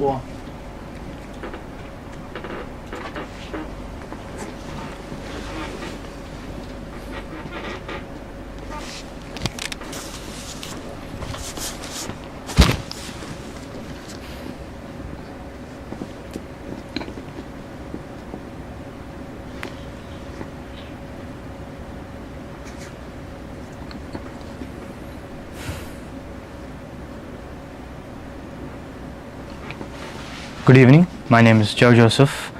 പോവാം. Good evening, my name is Joe Joseph,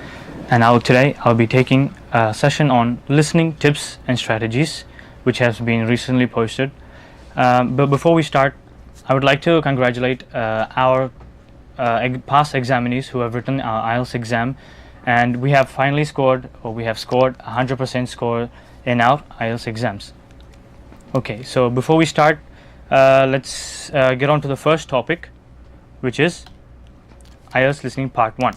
and today I'll be taking a session on listening tips and strategies, which has been recently posted. But before we start, I would like to congratulate our past examinees who have written our IELTS exam, and we have finally scored 100% score in our IELTS exams. Okay, so before we start, let's get on to the first topic, which is IELTS listening part 1.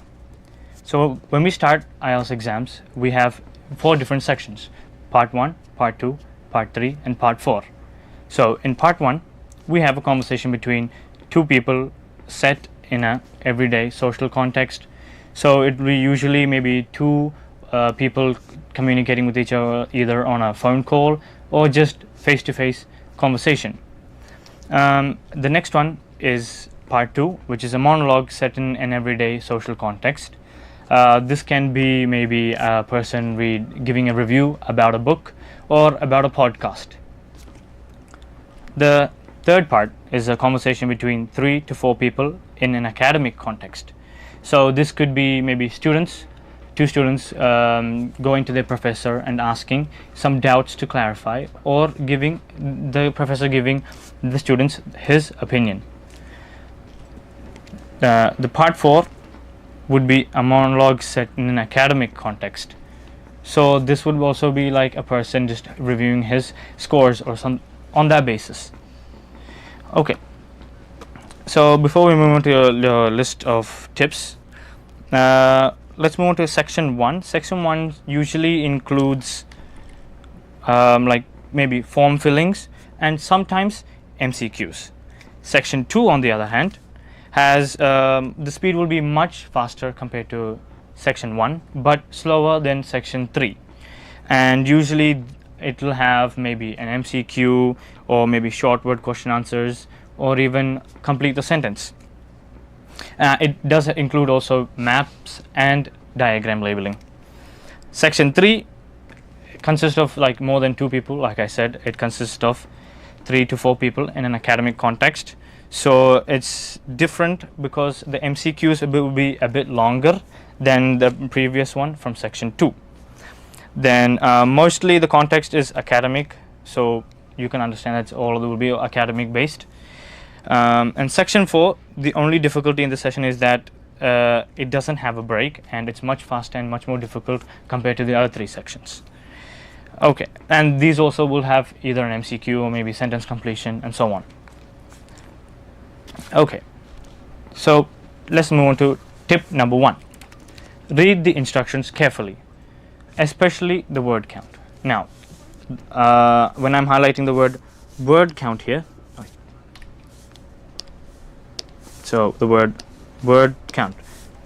So when we start IELTS exams, we have 4 different sections: part 1, part 2, part 3 and part 4. So in part 1, we have a conversation between 2 people set in a everyday social context. So it will usually maybe 2 people communicating with each other either on a phone call or just face-to-face conversation. The next one is part 2, which is a monologue set in an everyday social context. This can be maybe a person giving a review about a book or about a podcast. The third part is a conversation between 3 to 4 people in an academic context. So this could be maybe two students going to their professor and asking some doubts to clarify, or the professor giving the students his opinion. The part 4 would be a monologue set in an academic context. So this would also be like a person just reviewing his scores or some on that basis. Okay, so before we move on to the list of tips, let's move on to section 1. Section 1 usually includes like maybe form fillings and sometimes MCQs. Section 2 on the other hand has the speed will be much faster compared to section 1, but slower than section 3, and usually it will have maybe an MCQ or maybe short word question answers or even complete the sentence. It does include also maps and diagram labeling. Section 3 consists of like more than 2 people. Like I said, it consists of 3 to 4 people in an academic context. So it's different because the MCQs will be a bit longer than the previous one from section 2. Then mostly the context is academic, so you can understand that all of it will be academic based. And section 4, the only difficulty in the session is that it doesn't have a break, and it's much faster and much more difficult compared to the other 3 sections. Okay, and these also will have either an MCQ or maybe sentence completion and so on. Okay, so let's move on to tip number 1. Read the instructions carefully, especially the word count. Now, when I'm highlighting the word count here, so the word count,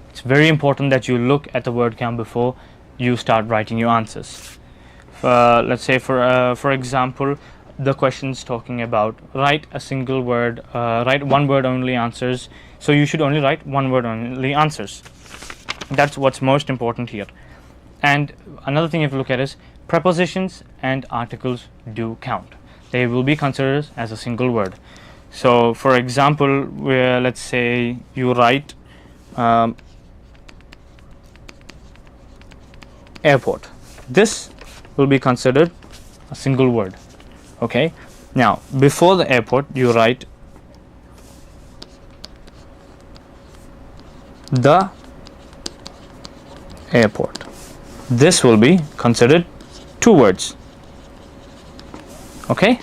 it's very important that you look at the word count before you start writing your answers. Let's say for example, the questions talking about write a single word, write one word only answers, so you should only write one word only answers. That's what's most important here. And another thing you have to look at is prepositions and articles do count. They will be considered as a single word. So for example, let's say you write airport. This will be considered a single word. Okay, now before the airport you write the airport. This will be considered 2 words. Okay,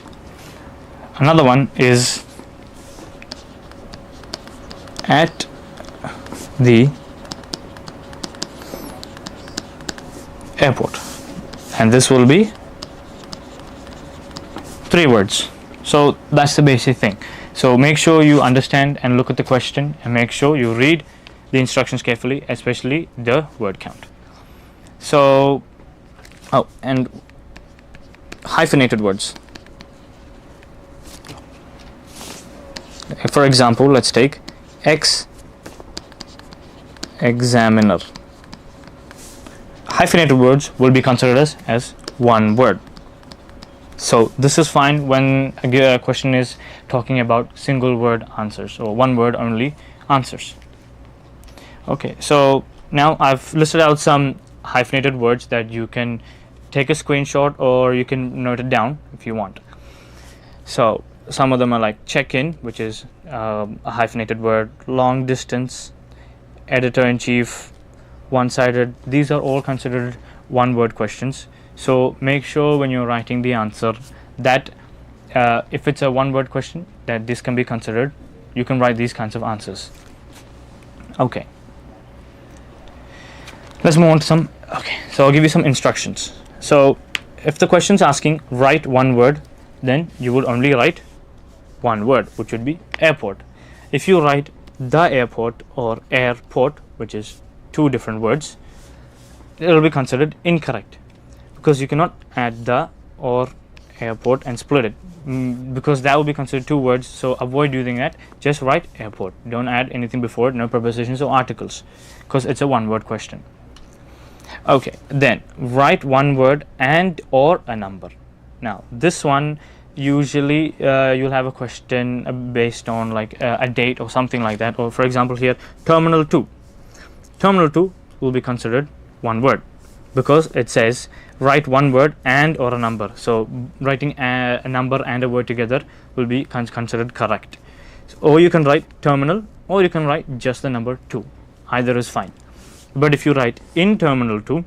another one is at the airport, and this will be 3 words. So that's the basic thing. So make sure you understand and look at the question, and make sure you read the instructions carefully, especially the word count. So, oh, and hyphenated words. For example, let's take examiner. Hyphenated words will be considered as one word. So this is fine when a question is talking about single word answers or one word only answers. Okay, so now I've listed out some hyphenated words that you can take a screenshot or you can note it down if you want. So some of them are like check-in, which is a hyphenated word, long distance, editor-in-chief, one-sided. These are all considered one-word questions. So make sure when you're writing the answer that if it's a one-word question, that this can be considered. You can write these kinds of answers. Okay. Let's move on to some. Okay, so I'll give you some instructions. So if the question is asking write one word, then you would only write one word, which would be airport. If you write the airport or airport, which is two different words, it will be considered incorrect, because you cannot add the or airport and split it, because that will be considered two words. So avoid doing that. Just write airport. Don't add anything before it, no prepositions or articles, because it's a one word question. Okay, then write one word and or a number. Now this one usually you'll have a question based on like a date or something like that, or for example here terminal 2. Terminal 2 will be considered one word because it says write one word and or a number. So writing a number and a word together will be considered correct. So, or you can write terminal, or you can write just the number 2. Either is fine. But if you write in terminal 2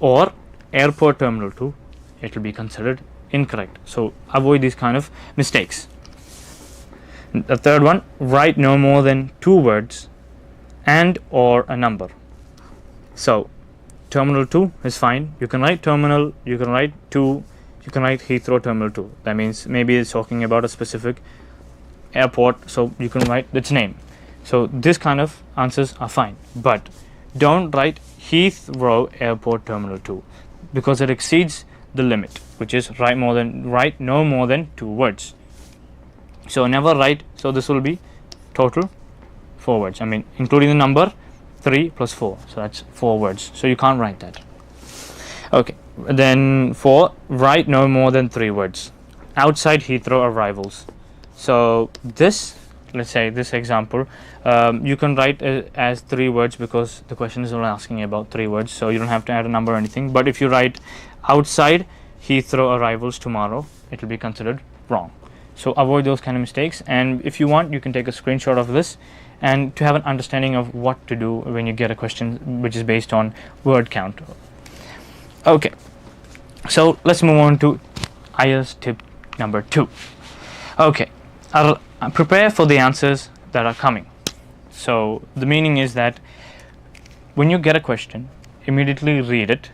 or airport terminal 2, it will be considered incorrect. So avoid these kind of mistakes. The third one, write no more than 2 words and or a number. So terminal 2 is fine. You can write terminal, you can write 2, you can write Heathrow terminal 2. That means maybe it's talking about a specific airport, so you can write its name. So this kind of answers are fine, but don't write Heathrow airport terminal 2, because it exceeds the limit, which is write no more than 2 words. So never write. So this will be total 4 words. I mean, including the number 3 plus 4. So that's 4 words. So you can't write that. Okay. Then 4, write no more than 3 words. Outside Heathrow arrivals. So this, let's say this example, you can write as 3 words because the question is only asking about 3 words. So you don't have to add a number or anything. But if you write outside Heathrow arrivals tomorrow, it will be considered wrong. So avoid those kind of mistakes. And if you want, you can take a screenshot of this and to have an understanding of what to do when you get a question which is based on word count. Okay, so let's move on to IELTS tip number 2. Okay, I'll prepare for the answers that are coming. So the meaning is that when you get a question, immediately read it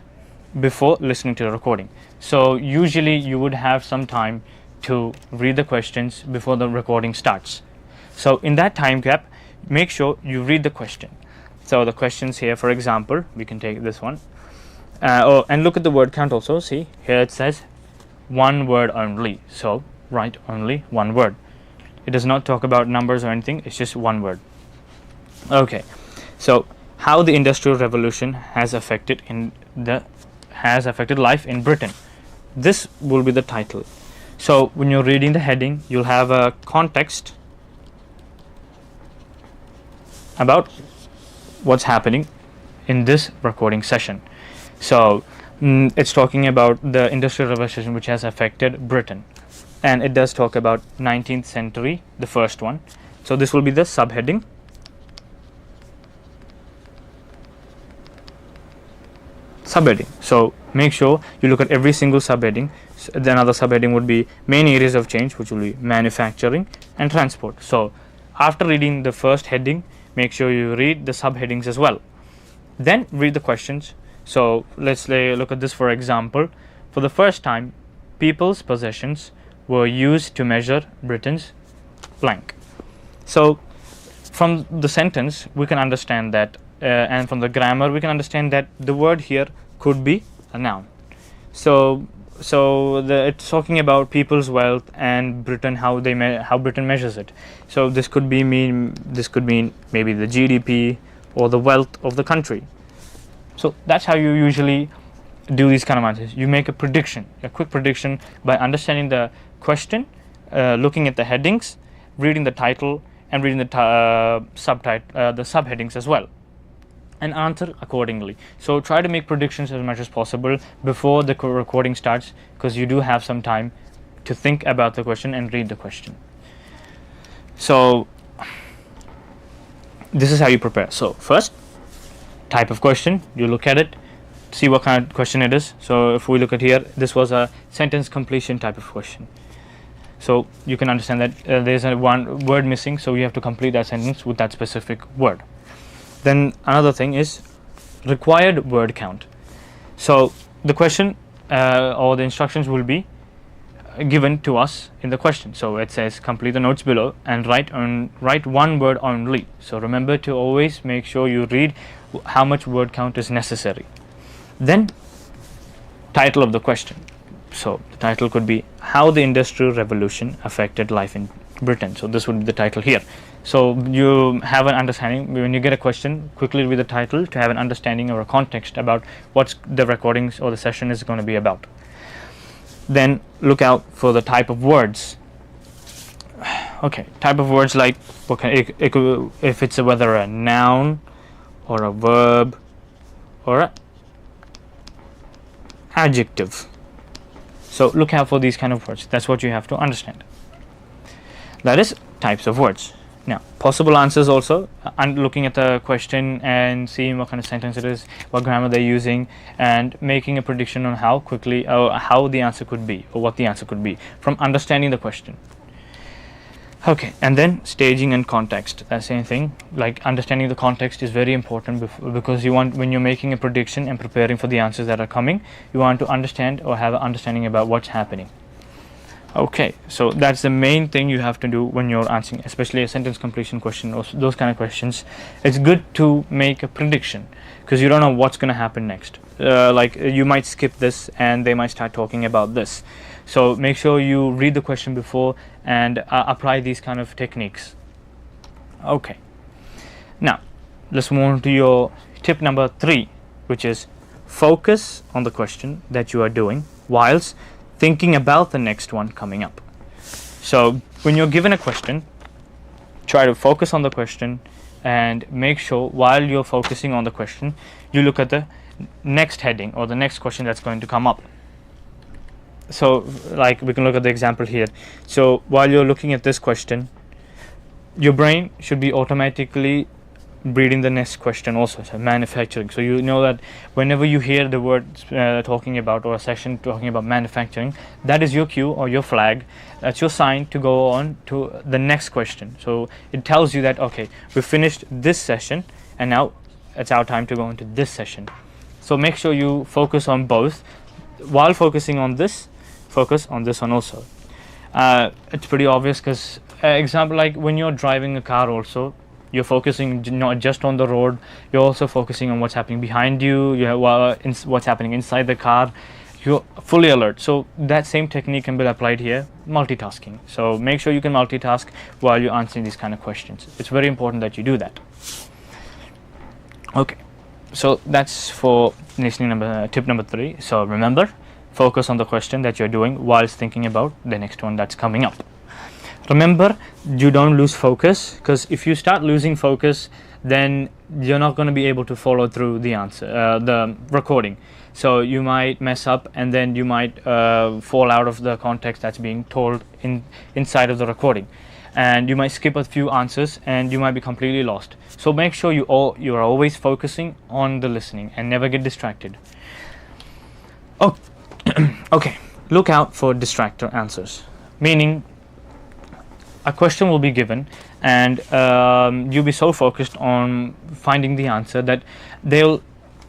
before listening to the recording. So usually you would have some time to read the questions before the recording starts. So in that time gap, make sure you read the question. So the questions here, for example, we can take this one, and look at the word count also. See here it says 1 word only, so write only 1 word. It does not talk about numbers or anything, it's just 1 word. Okay, so how the Industrial Revolution has affected life in Britain. This will be the title. So when you're reading the heading, you'll have a context about what's happening in this recording session. So it's talking about the Industrial Revolution which has affected Britain, and it does talk about 19th century, the first one. So this will be the subheading. So make sure you look at every single subheading. So the another subheading would be main areas of change, which will be manufacturing and transport. So after reading the first heading, make sure you read the subheadings as well. Then read the questions. So let's look at this. For example, for the first time, people's possessions were used to measure Britain's blank. So from the sentence we can understand that, and from the grammar we can understand that the word here could be a noun. So it's talking about people's wealth and Britain, how Britain measures it. So this could mean maybe the GDP or the wealth of the country. So that's how you usually do these kind of answers. You make a quick prediction by understanding the question, looking at the headings, reading the title, and reading the subheadings as well, and answer accordingly. So try to make predictions as much as possible before the recording starts, because you do have some time to think about the question and read the question. So this is how you prepare. So first, type of question, you look at it, see what kind of question it is. So if we look at here, this was a sentence completion type of question. So you can understand that there's one word missing, so you have to complete that sentence with that specific word. Then another thing is required word count. So the question or the instructions will be given to us in the question. So it says complete the notes below and write one word only. So remember to always make sure you read how much word count is necessary. Then title of the question. So the title could be how the Industrial Revolution affected life in Britain. So this would be the title here. So you have an understanding when you get a question, quickly read the title to have an understanding or a context about what the recordings or the session is going to be about. Then look out for the type of words. Okay, type of words like if it's whether a noun or a verb or a adjective. So look out for these kind of words. That's what you have to understand. That is types of words. Now, possible answers also, and looking at the question and seeing what kind of sentence it is, what grammar they're using, and making a prediction on how quickly or how the answer could be, or what the answer could be from understanding the question. Okay, and then staging and context. That same thing, like understanding the context is very important because you want, when you're making a prediction and preparing for the answers that are coming, you want to understand or have an understanding about what's happening. Okay, so that's the main thing you have to do when you're answering, especially a sentence completion question or those kind of questions. It's good to make a prediction because you don't know what's going to happen next. Like you might skip this and they might start talking about this. So make sure you read the question before and apply these kind of techniques. Okay, now let's move on to your tip number 3, which is focus on the question that you are doing whilst thinking about the next one coming up. So when you're given a question, try to focus on the question and make sure while you're focusing on the question, you look at the next heading or the next question that's going to come up. So like we can look at the example here. So while you're looking at this question, your brain should be automatically reading the next question also, so manufacturing. So you know that whenever you hear the word talking about, or a section talking about manufacturing, that is your cue or your flag, that's your sign to go on to the next question. So it tells you that okay, we finished this session and now it's our time to go into this session. So make sure you focus on both. While focusing on this, focus on this one also. It's pretty obvious because example, like when you're driving a car also, you're focusing not just on the road, you're also focusing on what's happening behind you, what's happening inside the car. You're fully alert. So that same technique can be applied here, multitasking. So make sure you can multitask while you're answering these kind of questions. It's very important that you do that. Okay, so that's for listening tip number 3. So remember, focus on the question that you're doing whilst thinking about the next one that's coming up. Remember, you don't lose focus, because if you start losing focus, then you're not going to be able to follow through the answer, the recording. So you might mess up and then you might fall out of the context that's being told inside of the recording, and you might skip a few answers and you might be completely lost. So make sure you are always focusing on the listening and never get distracted. Oh, okay, look out for distractor answers, meaning a question will be given and you'll be so focused on finding the answer that they'll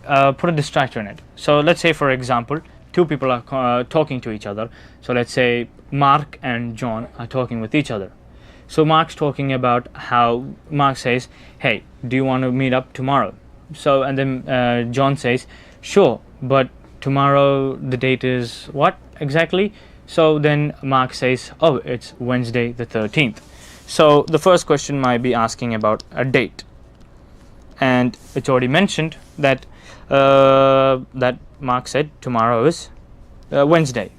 put a distractor in it. So let's say, for example, 2 people are talking to each other. So let's say Mark and John are talking with each other. So Mark's talking about how Mark says, hey, do you want to meet up tomorrow? So, and then John says, sure, but tomorrow the date is what exactly? So then Mark says, oh, it's Wednesday the 13th. So the first question might be asking about a date, and it's already mentioned that that Mark said tomorrow is Wednesday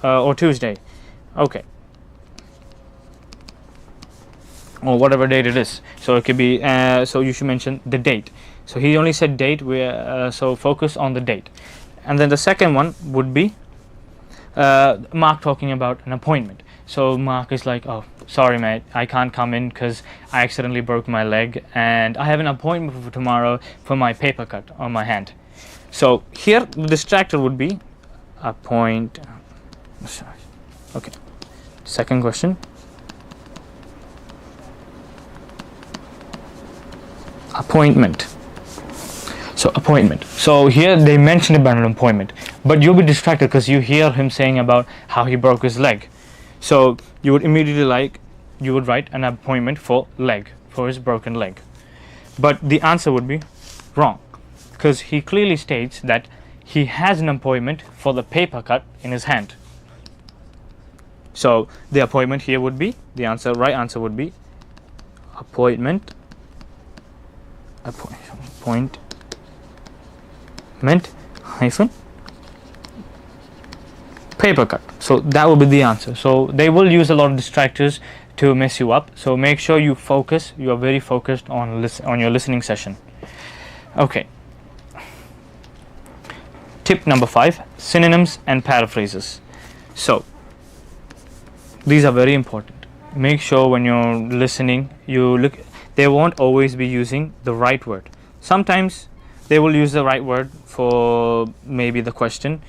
or Tuesday, okay, or whatever date it is. So it could be so you should mention the date. So he only said date, so focus on the date. And then the second one would be Mark talking about an appointment. So Mark is like, oh, sorry mate, I can't come in because I accidentally broke my leg and I have an appointment for tomorrow for my paper cut on my hand. So here the distractor would be okay, second question, appointment. So appointment. So here they mentioned about an appointment, but you'll be distracted because you hear him saying about how he broke his leg. So you would immediately write an appointment for leg, for his broken leg. But the answer would be wrong, because he clearly states that he has an appointment for the paper cut in his hand. So the appointment here would be, the answer, right answer would be appointment hyphen paper cut. So that will be the answer. So they will use a lot of distractors to mess you up. So make sure you focus. You are very focused on your listening session. Okay. Tip number 5: synonyms and paraphrases. So these are very important. Make sure when you're listening, they won't always be using the right word. Sometimes they will use the right word for maybe the question.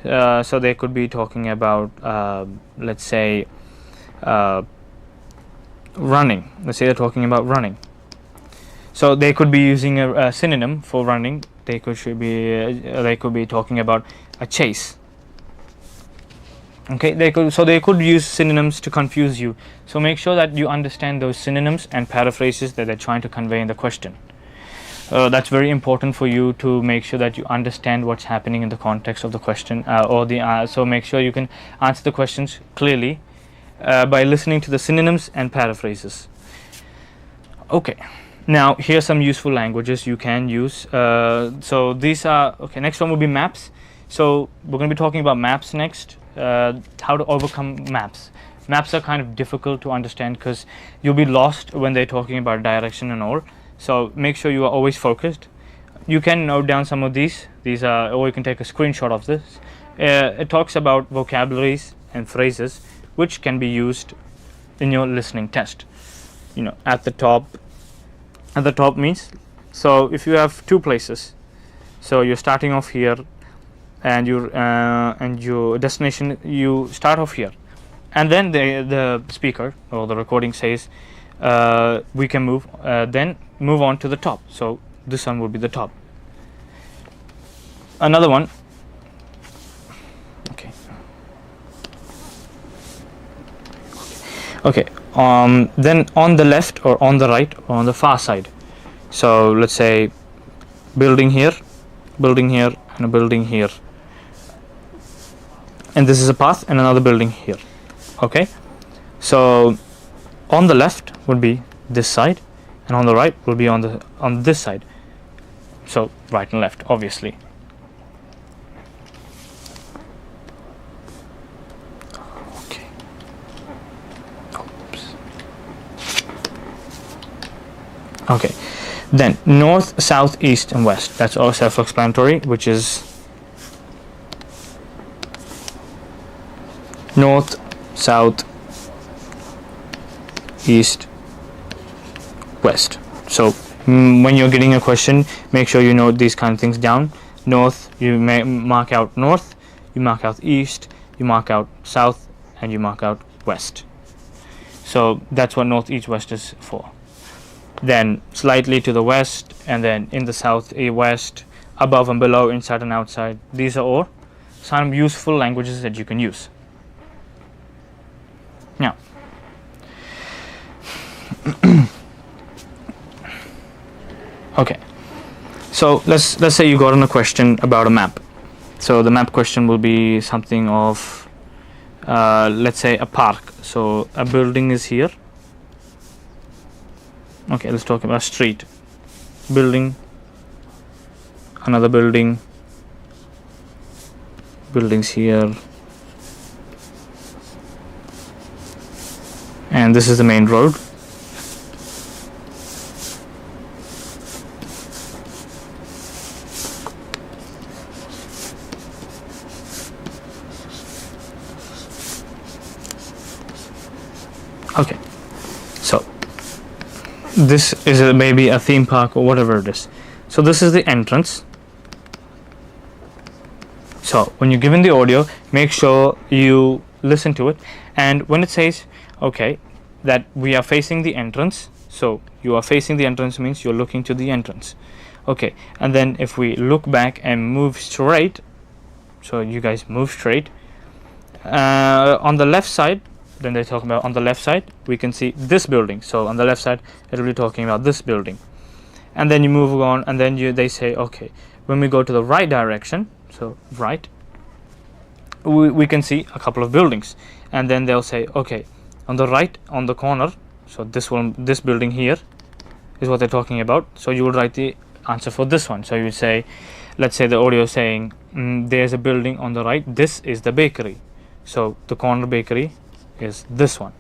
So they could be talking about, let's say, running. Let's say they're talking about running. So they could be using a synonym for running. They could be talking about a chase. Okay, they could use synonyms to confuse you. So make sure that you understand those synonyms and paraphrases that they're trying to convey in the question. That's very important for you to make sure that you understand what's happening in the context of the question, so make sure you can answer the questions clearly by listening to the synonyms and paraphrases. Okay, now here's some useful languages you can use. So these are, okay, next one will be maps. So we're going to be talking about maps next. How to overcome maps. Maps are kind of difficult to understand because you'll be lost when they're talking about direction and all. So make sure you are always focused. You can note down some of these are, or you can take a screenshot of this. It talks about vocabularies and phrases which can be used in your listening test. At the top means, so if you have two places, so you're starting off here and your destination, you start off here, and then the speaker or the recording says we can move on to the top. So this one will be the top. Another one, okay, then on the left or on the right or on the far side. So let's say building here, and a building here, and this is a path and another building here. Okay, so on the left would be this side, and on the right will be on this side. So right and left, obviously. Okay. Oops. Okay. Then north, south, east, and west. That's all self-explanatory, which is north, south, east, west. So when you're getting a question, make sure you note these kind of things down. North, you may mark out north, you mark out east, you mark out south, and you mark out west. So that's what north, east, west is for. Then slightly to the west, and then in the south, west, above and below, inside and outside. These are all some useful languages that you can use. Now, Okay, so let's say you got on a question about a map. So the map question will be something of let's say a park. So a building is here. Okay, let's talk about street, building, another building, buildings here, and this is the main road. Okay, so this is maybe a theme park or whatever it is. So this is the entrance. So when you're given the audio, make sure you listen to it, and when it says okay that we are facing the entrance, so you are facing the entrance means you're looking to the entrance. Okay, and then if we look back and move straight, so you guys move straight, on the left side, then they're talking about on the left side we can see this building. So on the left side it will be talking about this building, and then you move on, and then they say okay, when we go to the right direction, so right, we can see a couple of buildings, and then they'll say okay, on the right, on the corner, so this building here is what they're talking about. So you will write the answer for this one. So you would say, let's say the audio is saying there's a building on the right, this is the bakery, so the corner bakery is this one,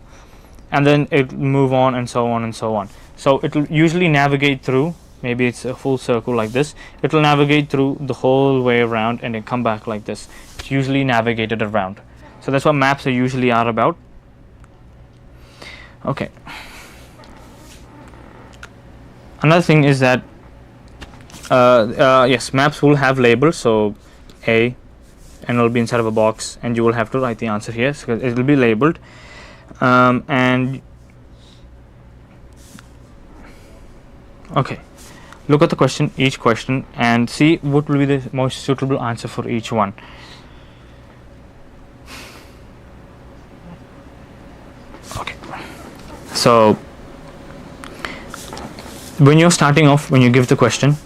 and then it move on and so on and so on. So it will usually navigate through, maybe it's a full circle like this, it will navigate through the whole way around and then come back like this. It's usually navigated around. So that's what maps are usually are about. Okay, another thing is that yes, maps will have labels. So A, and it will be inside of a box, and you will have to write the answer here, so it will be labeled, and okay, look at the question, each question, and see what will be the most suitable answer for each one. Okay, so when you're starting off, when you give the question,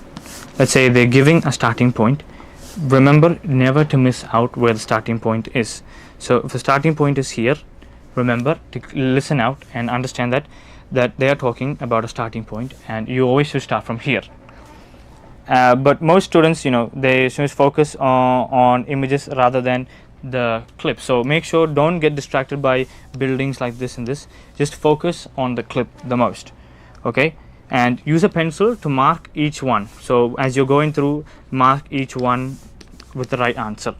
let's say they're giving a starting point, remember never to miss out where the starting point is. So if the starting point is here, remember to listen out and understand that they are talking about a starting point, and you always should start from here. But most students, they should focus on images rather than the clip. So make sure don't get distracted by buildings like this and this. Just focus on the clip the most. Okay, and use a pencil to mark each one. So as you're going through, mark each one with the right answer.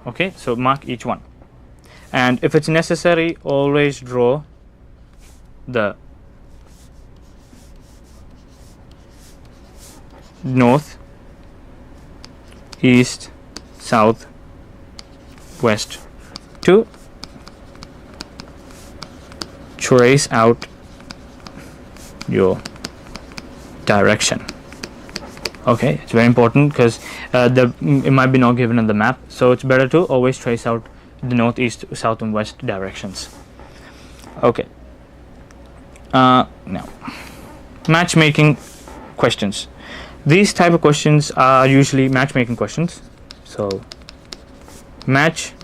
Okay, so mark each one, and if it's necessary, always draw the north, east, south, west to trace out your direction. Okay, it's very important because it might be not given in the map, so it's better to always trace out the north, east, south and west directions. Okay, now matchmaking questions. These type of questions are usually matchmaking questions. So matchmaking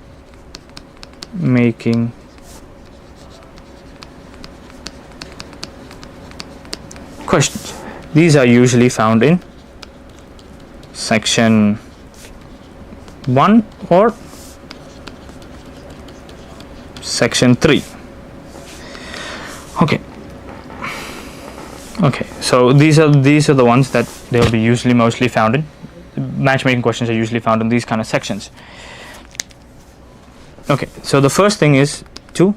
questions, these are usually found in section 1 or section 3. Okay, so these are the ones that they'll be usually mostly found in. Matchmaking questions are usually found in these kind of sections. Okay, so the first thing is to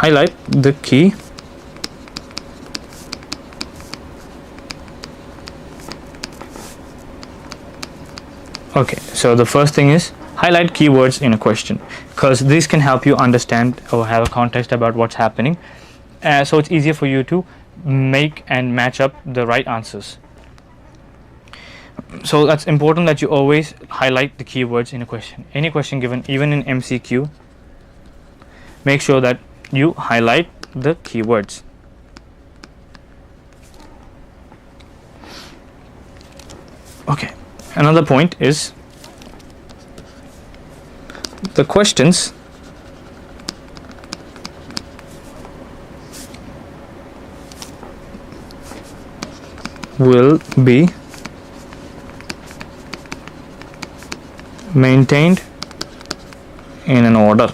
highlight the key. Okay, so the first thing is highlight keywords in a question, because these can help you understand or have a context about what's happening, so it's easier for you to make and match up the right answers. So that's important that you always highlight the keywords in a question. Any question given, even in MCQ, make sure that you highlight the keywords. Okay, another point is the questions will be maintained in an order.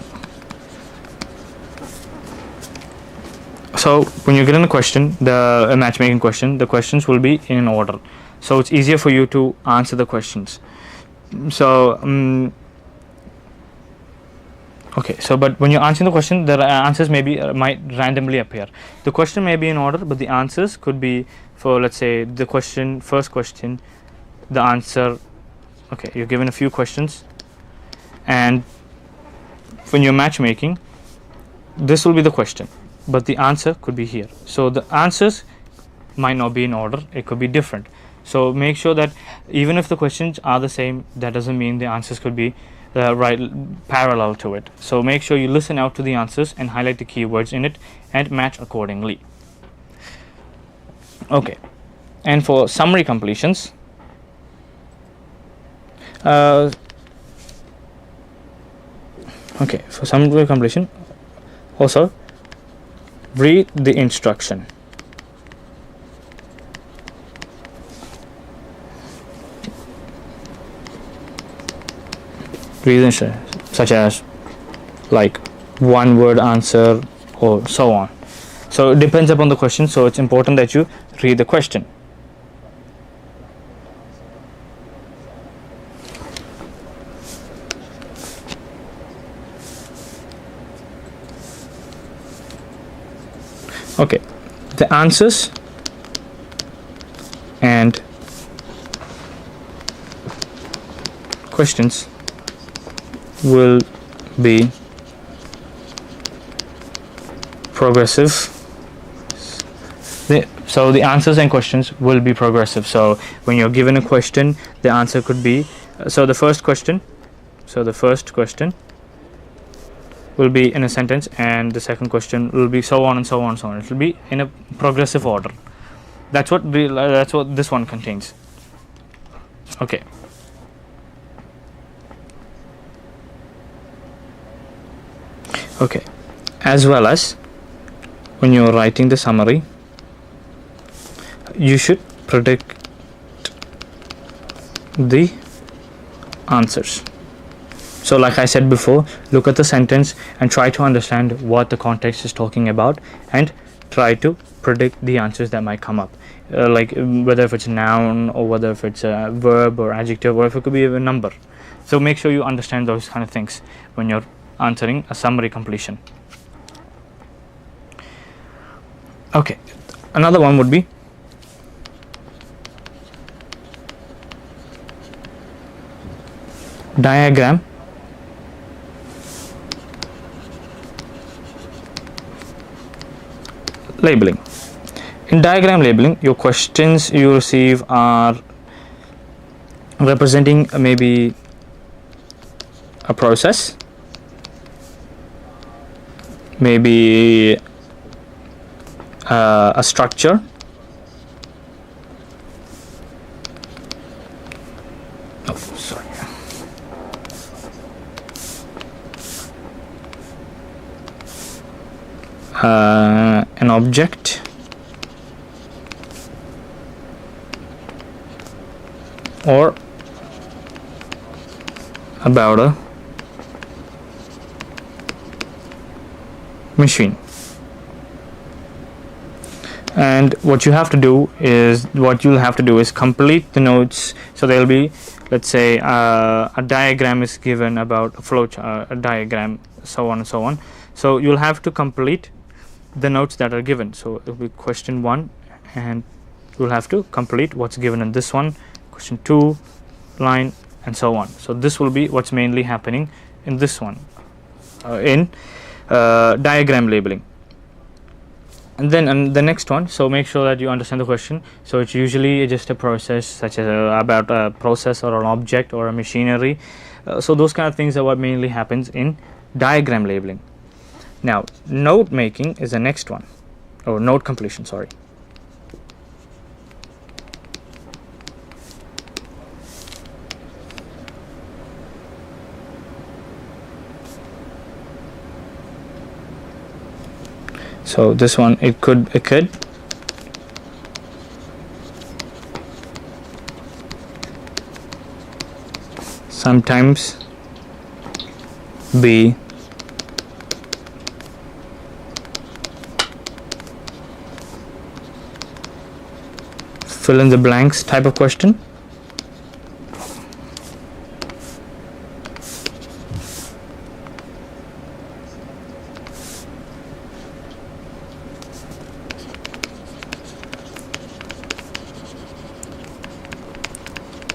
So when you get in a question, a matchmaking question, the questions will be in an order, so it's easier for you to answer the questions. So okay, so but when you're answering the question, the answers might randomly appear. The question may be in order, but the answers could be, for let's say the first question, the answer. Okay, you're given a few questions, and when you're matchmaking, this will be the question, but the answer could be here. So the answers might not be in order, it could be different. So make sure that even if the questions are the same, that doesn't mean the answers could be right parallel to it. So make sure you listen out to the answers and highlight the keywords in it and match accordingly. Okay, and for summary completions, okay, for summary completion, also read the instruction. Reasons such as like one word answer or so on. So it depends upon the question, so it's important that you read the question. Okay, the answers and questions will be progressive. So the answers and questions will be progressive. So when you're given a question, the answer could be the first question will be in a sentence, and the second question will be so on and so on and so on. It will be in a progressive order. That's what this one contains. Okay. Okay, as well as when you're writing the summary, you should predict the answers. So like I said before, look at the sentence and try to understand what the context is talking about and try to predict the answers that might come up, like whether if it's a noun or whether if it's a verb or adjective, or if it could be a number. So make sure you understand those kind of things when you're answering a summary completion. Okay, another one would be diagram labeling. In diagram labeling, your questions you receive are representing maybe a process, maybe a structure, an object, or about a machine. And what you'll have to do is complete the notes. So there'll be, let's say, a diagram is given about a flowchart, a diagram, so on and so on. So you'll have to complete the notes that are given. So it will be question 1, and you'll have to complete what's given in this one. Question 2, line and so on. So this will be what's mainly happening in this one, in diagram labeling. And then the next one, so make sure that you understand the question. So it's usually just a process, such as about a process or an object or a machinery. So those kind of things are what mainly happens in diagram labeling. Now note making is the next one, or note completion, sorry. So this one, it could sometimes be fill in the blanks type of question.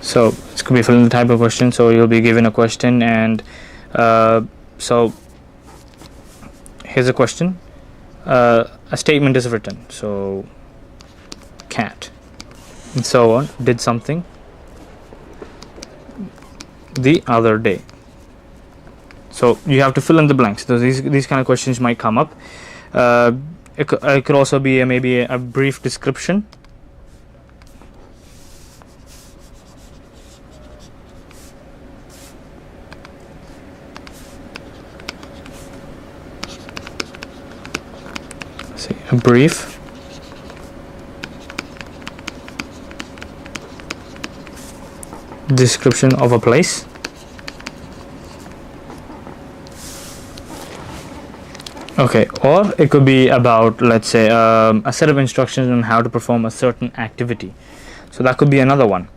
So this could be fill in the type of question. So you'll be given a question, and so here's a question. A statement is written. So cat, and so on, did something the other day. So you have to fill in the blanks. So these kind of questions might come up. It could also be maybe a brief description. A brief description of a place. Okay, or it could be about, let's say, a set of instructions on how to perform a certain activity. So that could be another one.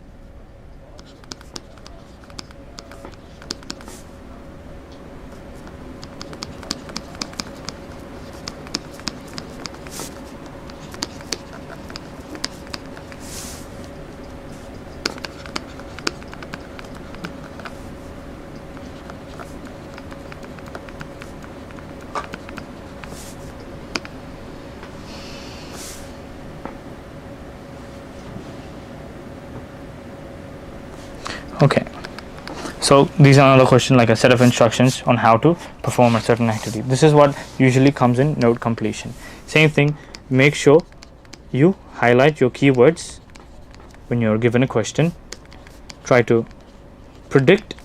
Okay, so these are another question, like a set of instructions on how to perform a certain activity. This is what usually comes in note completion. Same thing, make sure you highlight your keywords when you're given a question. Try to predict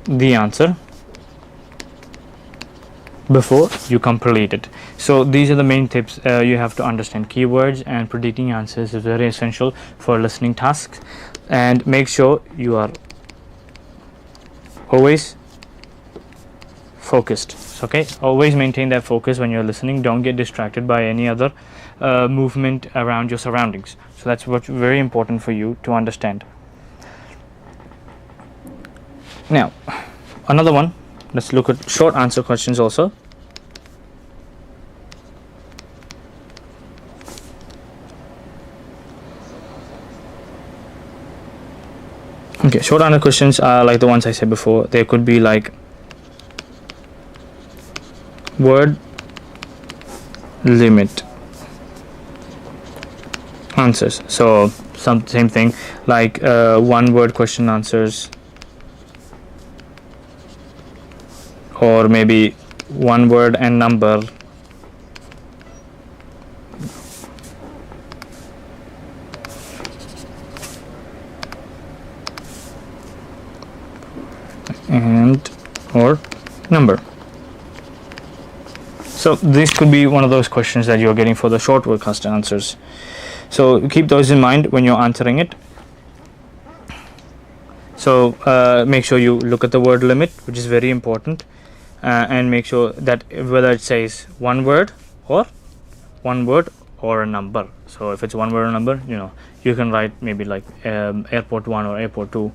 the answer before you complete it. So these are the main tips you have to understand. Keywords and predicting answers is very essential for listening tasks. And make sure you are always focused. Okay, always maintain that focus when you're listening. Don't get distracted by any other movement around your surroundings. So that's what's very important for you to understand. Now another one, let's look at short answer questions also. Okay, short answer questions are like the ones I said before. They could be like word limit answers. So same thing like one word question answers, or maybe one word and number. And or number. So this could be one of those questions that you're getting for the short word question answers. So keep those in mind when you're answering it. So make sure you look at the word limit, which is very important, and make sure that whether it says one word or a number. So if it's one word or number, you can write maybe like airport 1 or airport 2.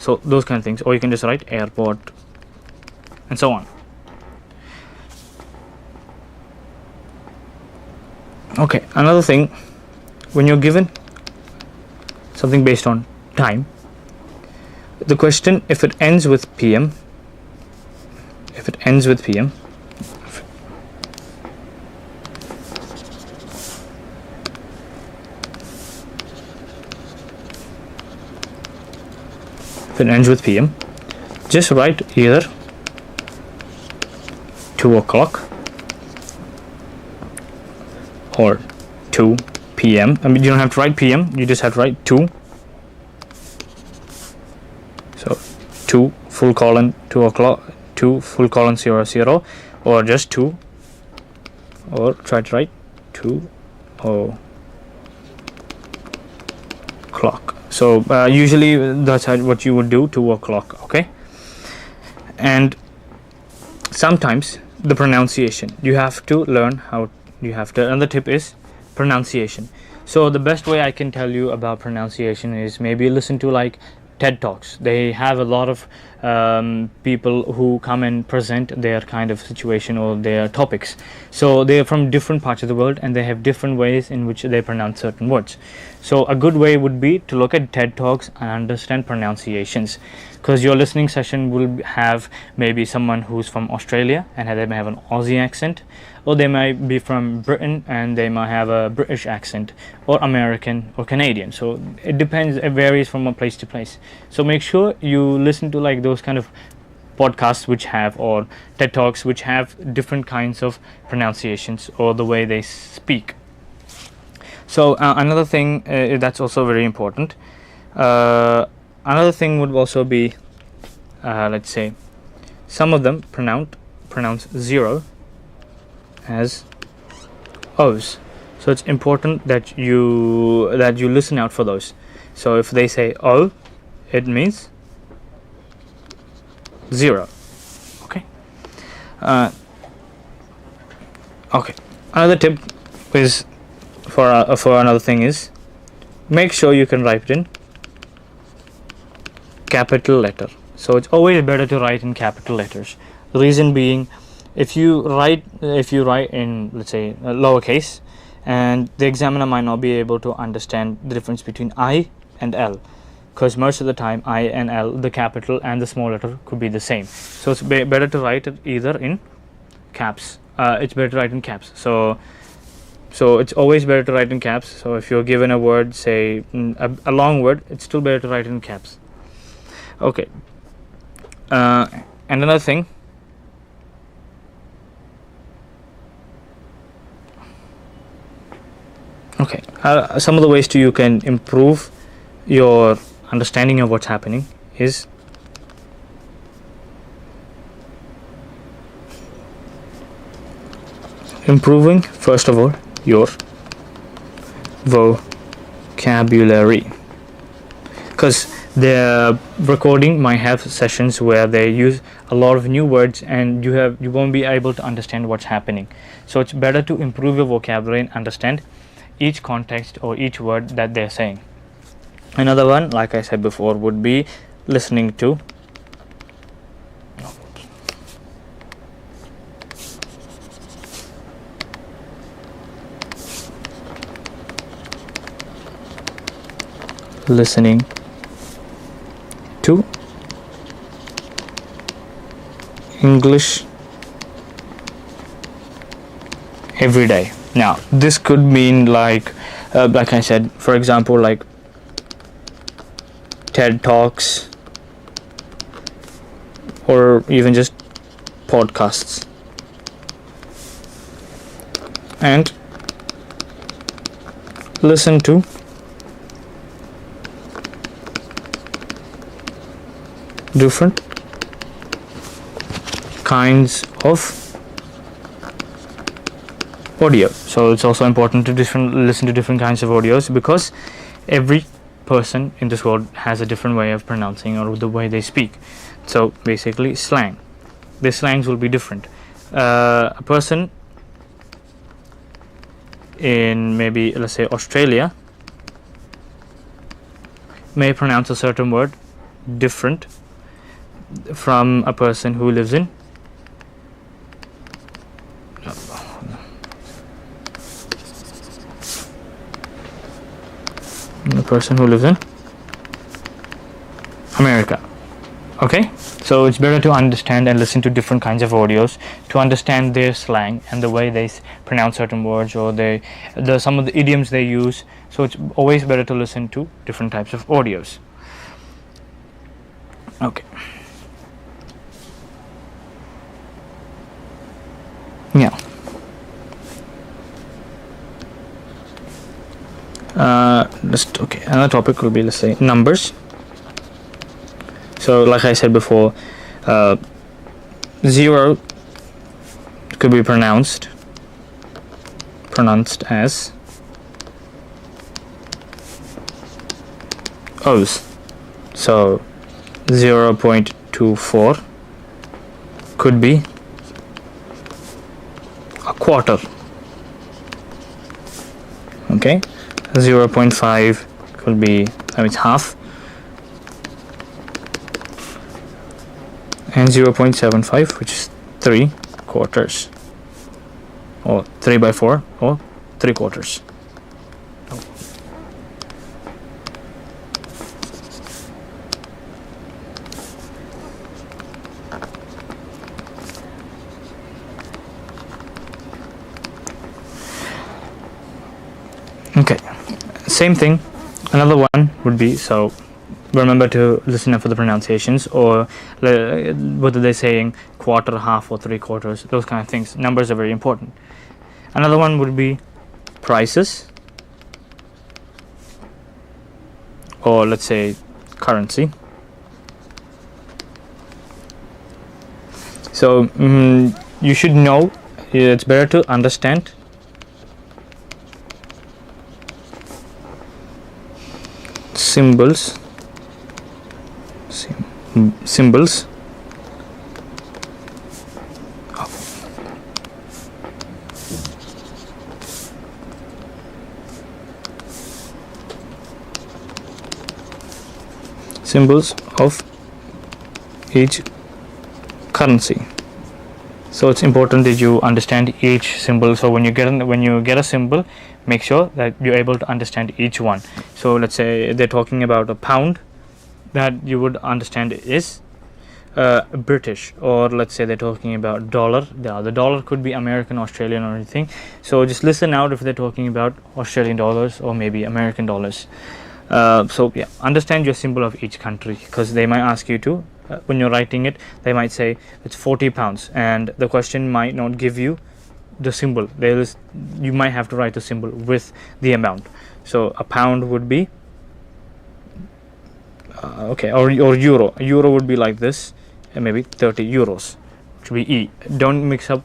So those kind of things, or you can just write airport and so on. Okay, another thing, when you're given something based on time, the question, if it ends with PM, if it ends with PM, if it ends with PM, just write either 2 o'clock or 2 PM. I mean, you don't have to write PM, you just have to write 2. So 2 full colon 2 o'clock, 2 full colon 00, or just 2, or try to write 2 o'clock. So usually that's what you would do, 2 o'clock. Okay. And sometimes the pronunciation, you have to learn how you have to. Another tip is pronunciation. So the best way I can tell you about pronunciation is maybe listen to like TED Talks. They have a lot of people who come and present their kind of situation or their topics. So they are from different parts of the world, and they have different ways in which they pronounce certain words. So a good way would be to look at TED Talks and understand pronunciations, because your listening session will have maybe someone who's from Australia and they may have an Aussie accent, or they might be from Britain and they might have a British accent, or American or Canadian. So it depends, it varies from one place to place. So make sure you listen to like those kind of podcasts which have, or TED Talks which have different kinds of pronunciations or the way they speak. So another thing that's also very important, another thing would also be, let's say, some of them pronounce 0 as O's. So it's important that you listen out for those. So if they say O, it means 0. Okay. Okay. Another tip is for another thing is, make sure you can write it in capital letter. So it's always better to write in capital letters. The reason being, if you write in, let's say, lowercase, and the examiner might not be able to understand the difference between I and L, because most of the time I and L, the capital and the small letter, could be the same. So it's better to write it either in caps. It's better to write in caps. So it's always better to write in caps. So if you're given a word, say a long word, it's still better to write in caps. Okay. And another thing, okay, some of the ways you can improve your understanding of what's happening is improving, first of all, your vocabulary, because the recording might have sessions where they use a lot of new words and you won't be able to understand what's happening. So it's better to improve your vocabulary and understand each context or each word that they're saying. Another one, like I said before, would be listening to English every day. Now this could mean like I said, for example, like TED Talks, or even just podcasts, and listen to different kinds of audio. So it's also important to listen to different kinds of audios, because every person in this world has a different way of pronouncing or the way they speak. So basically slang, the slangs will be different. A person in, maybe let's say, Australia may pronounce a certain word different from a person who lives in America. So it's better to understand and listen to different kinds of audios to understand their slang and the way they pronounce certain words, or some of the idioms they use. So it's always better to listen to different types of audios. Okay. Yeah. Okay. Another topic will be, let's say, numbers. So, like I said before, 0 could be pronounced as O's. So 0.24 could be a quarter. Okay, 0.5 could be, it's half, and 0.75, which is 3 quarters, or 3/4, or 3 quarters. Okay, same thing. Another one would be, so remember to listen up for the pronunciations, or whether they're saying quarter, half, or 3 quarters, those kind of things. Numbers are very important. Another one would be prices, or let's say currency. So you should know, it's better to understand symbols of each currency. So it's important that you understand each symbol. So when you get a symbol, make sure that you're able to understand each one. So let's say they're talking about a pound, that you would understand is British, or let's say they're talking about dollar. The dollar could be American, Australian, or anything. So just listen out if they're talking about Australian dollars or maybe American dollars. So yeah, understand your symbol of each country, because they might ask you to, when you're writing it, they might say it's 40 pounds, and the question might not give you the symbol. You might have to write the symbol with the amount. So a pound would be okay, or euro. Euro would be like this, and maybe 30 euros, which would be E. Don't mix up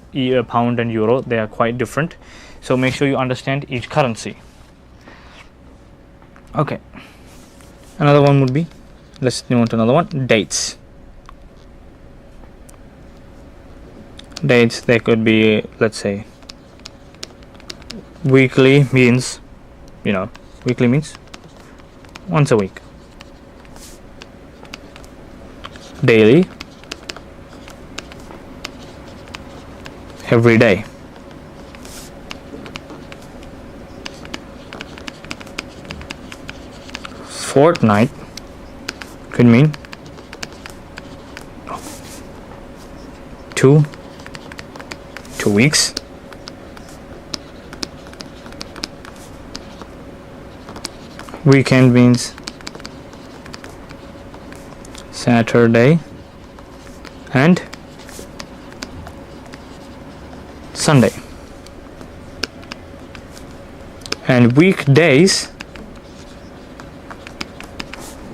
pound and euro, they are quite different. So make sure you understand each currency. Okay, another one would be, let's move on to another one, dates. Dates, they could be, let's say, weekly means, weekly means once a week. Daily, every day. Fortnight could mean 2 weeks. Weekend means Saturday and Sunday. And weekdays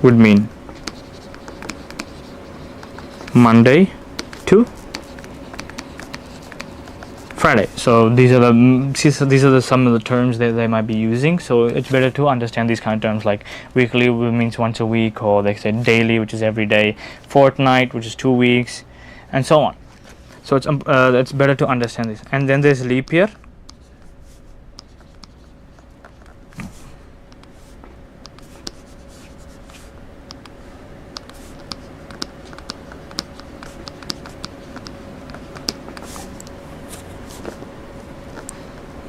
would mean Monday to Friday. So these are some of the terms that they might be using. So it's better to understand these kind of terms, like weekly means once a week, or they say daily, which is every day, fortnight, which is 2 weeks, and so on. So it's better to understand this. And then there's leap year.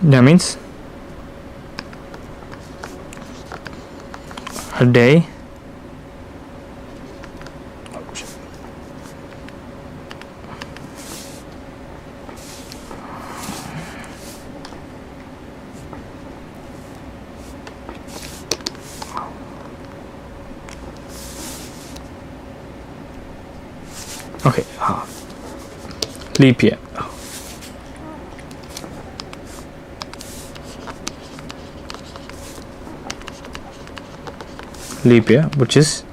That means a day Okay, leap year. Leap year, which is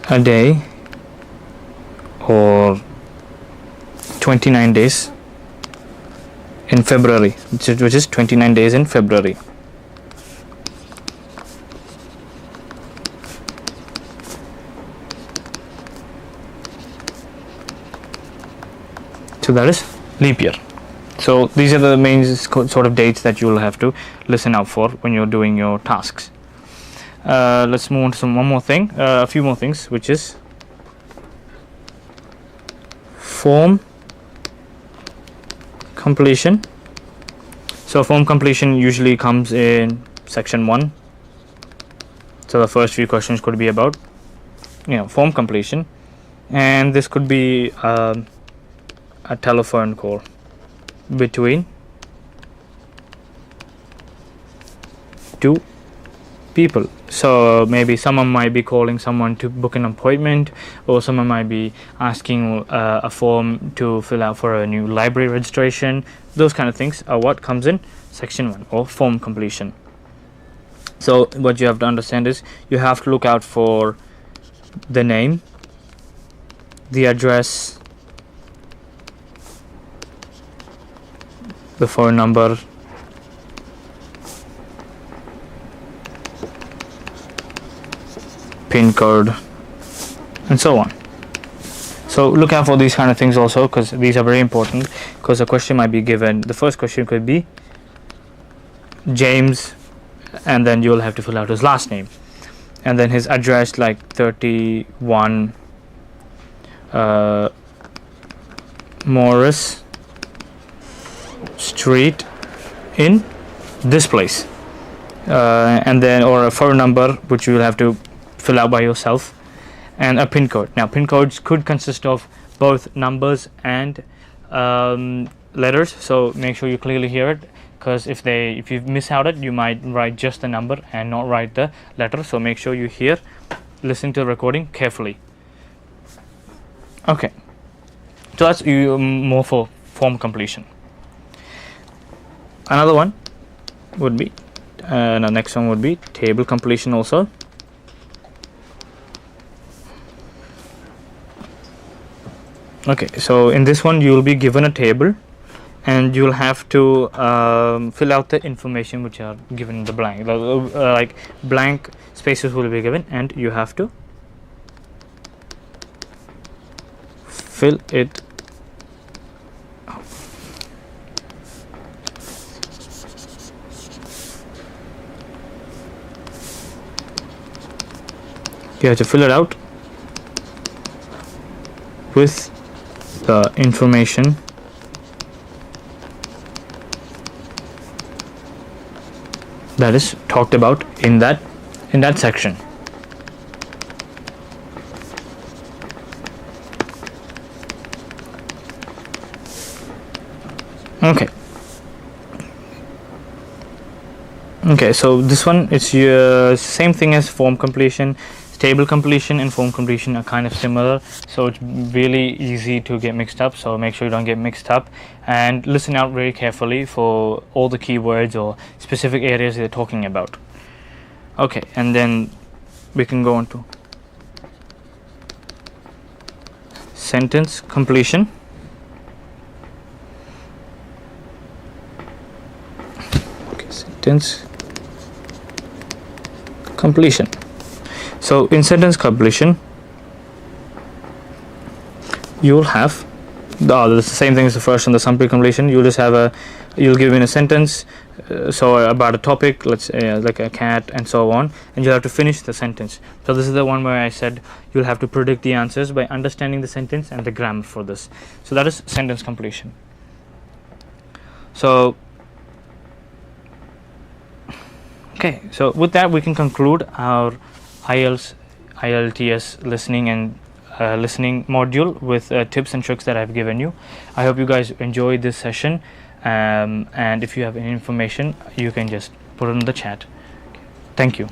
a day or 29 days in February, which is 29 days in February. So that is leap year. So these are the main sort of dates that you will have to listen out for when you're doing your tasks. Let's move on to a few more things, which is form completion. So form completion usually comes in section 1. So the first few questions could be about form completion, and this could be a telephone call between two people. So maybe someone might be calling someone to book an appointment, or someone might be asking a form to fill out for a new library registration. Those kind of things are what comes in section 1, or form completion. So what you have to understand is you have to look out for the name, the address, the phone number, PIN code, and so on. So look out for these kind of things also, because these are very important, because a question might be given. The first question could be James, and then you will have to fill out his last name, and then his address, like 31 Morris Street in this place, and then, or a phone number which you will have to fill out by yourself, and a PIN code. Now PIN codes could consist of both numbers and letters, so make sure you clearly hear it, because if you miss out it, you might write just the number and not write the letter. So make sure you listen to the recording carefully. Okay, so that's more for form completion. Another one would be the next one would be table completion also. Okay, so in this one you will be given a table, and you will have to fill out the information which are given in the blank, like blank spaces will be given, and you have to fill it. You have to fill it out with the information that is talked about in that section. Okay, so this one, it's your same thing as form completion. Table completion and form completion are kind of similar, so it's really easy to get mixed up, so make sure you don't get mixed up, and listen out very carefully for all the keywords or specific areas they're talking about. Okay, and then we can go on to sentence completion. Okay, sentence completion. So in sentence completion, you will have the same thing as the first and the summary completion. You'll just have you'll give in a sentence, so about a topic, let's say like a cat and so on, and you'll have to finish the sentence. So this is the one where I said you'll have to predict the answers by understanding the sentence and the grammar for this. So that is sentence completion. So okay, so with that we can conclude our IELTS listening and listening module with tips and tricks that I've given you. I hope you guys enjoyed this session, and if you have any information, you can just put it in the chat. Thank you.